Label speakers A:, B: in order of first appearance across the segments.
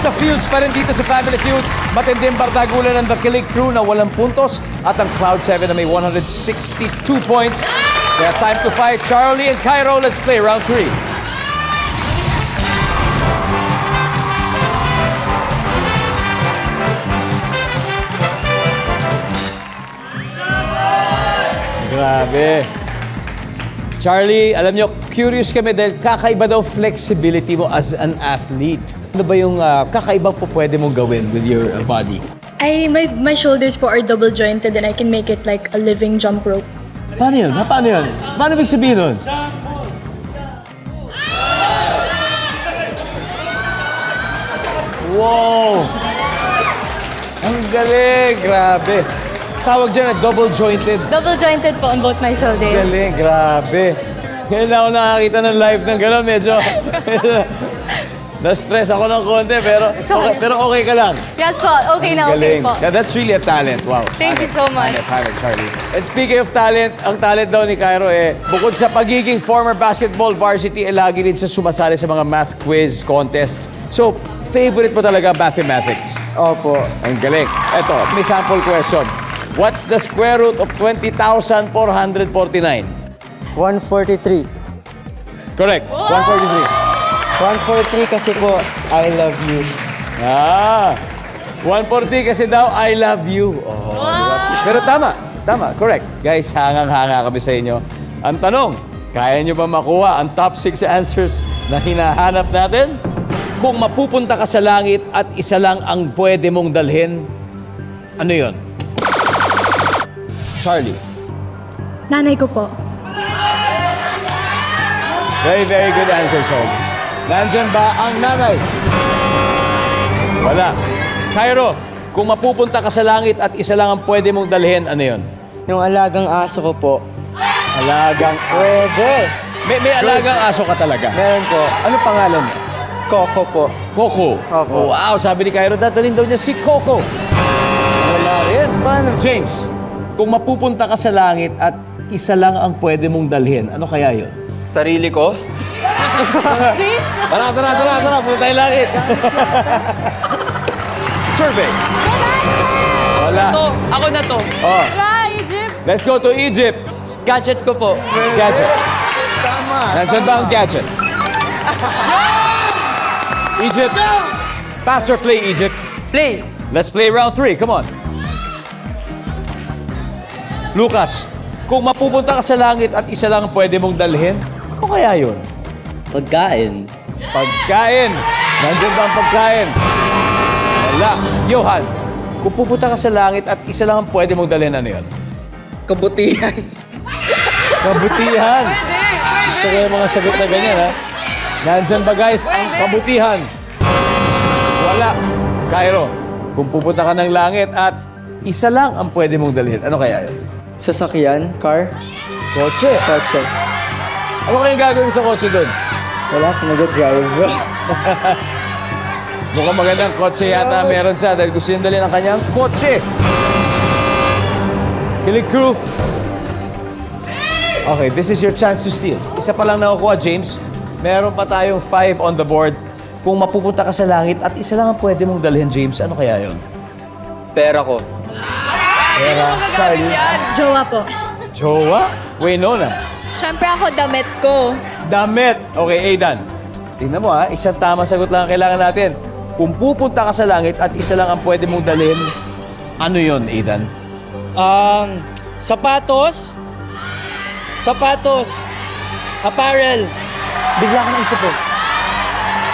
A: Pista Fields pa rin dito sa Family Feud. Matinding bardagulan ng The Kilig Crew na walang puntos at ang Cloud 7 na may 162 points. Kaya time to fight. Charlie and Cairo, let's play round 3. Grabe. Charlie, alam nyo, curious kami dahil kakaiba daw flexibility mo as an athlete. Ano ba yung kakaibang po pwede mong gawin with your body?
B: My shoulders po are double jointed and I can make it like a living jump rope.
A: Paano yun? Paano yun? Paano ibig sabihin nun? Wow! Ang galing! Grabe! Tawag dyan na double jointed.
B: Double jointed po on both my shoulders.
A: Galing, grabe. Kaya na ako nakakita ng live ng gano'n, medyo na-stress ako ng konti, pero okay ka lang.
B: Yes po, okay na, okay
A: Galing.
B: po.
A: Yeah, that's really a talent. Wow.
B: Thank you so much.
A: Talent, Charlie. And speaking of talent, ang talent daw ni Cairo bukod sa pagiging former basketball varsity, lagi rin siya sumasali sa mga math quiz contests. So, favorite mo talaga mathematics?
C: Opo.
A: Ang galing. Eto, may sample question. What's the square root of 20,449?
C: 143.
A: Correct. 143.
C: 143 kasi po, I love you.
A: 140 kasi daw, I love you. Oh, diba? Pero tama, correct. Guys, hangang-hanga kami sa inyo. Ang tanong, kaya nyo ba makuha ang top 6 answers na hinahanap natin? Kung mapupunta ka sa langit at isa lang ang pwede mong dalhin, ano yon? Charlie.
B: Nanay ko po.
A: Very, very good answer, Charlie. Nandyan ba ang nanay? Wala. Cairo, kung mapupunta ka sa langit at isa lang ang pwede mong dalhin, ano yon?
C: Yung alagang aso ko po.
A: Alagang
C: Pwede.
A: May alagang aso ka talaga?
C: Meron po.
A: Ano pangalan niya?
C: Coco po.
A: Coco.
C: Opo.
A: Oh, wow, sabi ni Cairo, dadalhin daw niya si Coco. Wala rin.
C: Paano?
A: James, kung mapupunta ka sa langit at isa lang ang pwede mong dalhin, ano kaya yon?
C: Sarili ko?
B: James?
A: Tara, punta tayo langit. Survey. Wala.
C: Ako na to.
A: Oh,
B: Wala, Egypt.
A: let's go to Egypt.
C: Gadget ko po.
A: Gadget.
C: Tama.
A: Nandiyan ba ang gadget? Egypt. Pass or play, Egypt?
C: Play.
A: Let's play round 3. Come on. Lucas, kung mapupunta ka sa langit at isa lang ang pwede mong dalhin, ano kaya yun?
C: Pagkain.
A: Pagkain. Nandiyan ba ang pagkain? Wala. Johan, kung pupunta ka sa langit at isa lang ang pwede mong dalhin, ano yun?
C: Kabutihan.
A: Kabutihan. Gusto ko yung mga sagot na ganyan, ha? Nandyan ba, guys, ang kabutihan? Wala. Cairo, kung pupunta ka ng langit at isa lang ang pwede mong dalhin, ano kaya yun?
C: Sasakyan. Car.
A: Kotse.
C: Kotse.
A: Ano kayong gagawin sa kotse doon?
C: Wala ko nag-drive.
A: Mukhang magandang kotse yata meron siya dahil gusto niyang dalhin ang kanyang kotse. Kilig Crew. Okay, this is your chance to steal. Isa pa lang nakukuha, James. Meron pa tayong 5 on the board. Kung mapupunta ka sa langit at isa lang ang pwede mong dalhin, James, ano kaya yun?
C: Pera ko.
A: Pera. Charlie.
B: Jowa po.
A: Jowa? Winona.
B: Siyempre ako, damit ko.
A: Damit. Okay, Aidan. Tingnan mo ha, isang tama sagot lang ang kailangan natin. Kung pupunta ka sa langit at isa lang ang pwede mong dalhin, ano yon, Aidan?
C: Sapatos. Apparel.
A: Bigla ka naisip po.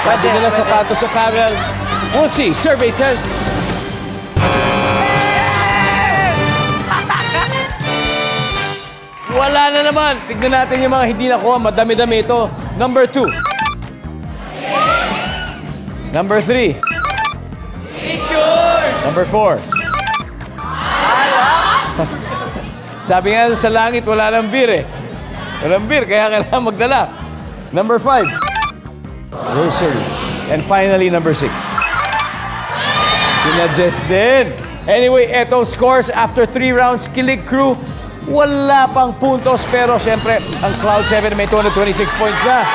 A: Pwede nila sapatos sa apparel. We'll see. Survey says... Wala na naman. Tignan natin yung mga hindi nakuha. Madami-dami ito. Number 2. Number 3. Number 4. Sabi nga sa langit, wala nang beer eh. Walang beer, kaya kailangan magdala. Number 5. Grocery. And finally, number 6. Sinadjust din. Anyway, etong scores after 3 rounds. Kilig Crew, wala pang puntos. Pero siyempre, ang Cloud 7 may 226 points na.